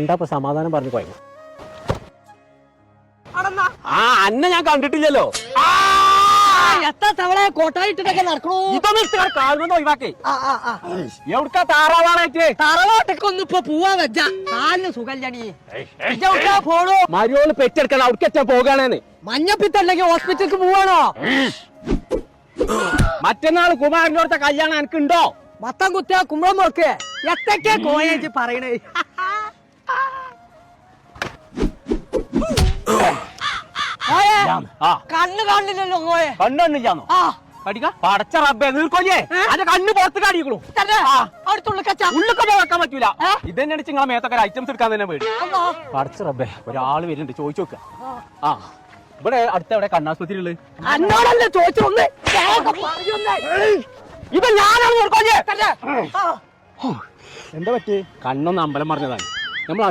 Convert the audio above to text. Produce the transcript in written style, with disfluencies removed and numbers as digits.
എന്താ സമാധാനം പറഞ്ഞു പോയി. അന്നെ ഞാൻ കണ്ടിട്ടില്ലല്ലോ. എത്ര തവളെ കോട്ടായിട്ടൊക്കെ നടക്കണോ? ഇതൊന്നും കാണുമെന്ന് ഒഴിവാക്കേ. എവിടുക്കാ താറാവാളേറ്റ്? തറവാട്ടൊക്കെ ഒന്ന് ഇപ്പൊ പോവാ വെച്ച കാലിന് സുഖല്ലണി. പോണോ? മരിയോള് പെറ്റെടുക്കണം. അവിടേക്ക് പോകാണേന്ന്. മഞ്ഞപ്പിത്തല്ലെങ്കിൽ ഹോസ്പിറ്റലിക്ക് പോവാണോ? മറ്റന്നാൾ കുമാരനോടത്തെ കല്യാണം എനിക്കുണ്ടോ? മത്തം കുത്തിയ കുമ്പളം മുറക്ക് എത്തൊക്കെ കോയേജ് പറയണേ. കണ്ണ് കാണില്ലല്ലോ കോയെ. കണ്ണുണ്ടില്ലാന്നോ? പടച്ച റബ്ബേ നീർക്കൊല്ലേ അന്റെ കണ്ണ് പുറത്ത് കാണിക്കണു. ഉള്ളിലൊക്കെ വെക്കാൻ പറ്റൂല. ഇതന്നെ നിങ്ങളെ മേത്തൊക്കെ ഐറ്റംസ് എടുക്കാൻ തന്നെ പേടി. പടച്ച റബ്ബേ ഒരാള് വരുന്നുണ്ട്, ചോദിച്ചു നോക്ക. ആ ഇവിടെ അടുത്ത എവിടെ കണ്ണാസ്പത്രി ഉള്ളത്? എന്നോടല്ലേ ചോദിച്ചു. ഇത് ഞാനാണ് നീർക്കൊല്ലേ. എന്താ പറ്റി? കണ്ണൊന്ന് അമ്പലം പറഞ്ഞതാണ്. നമ്മൾ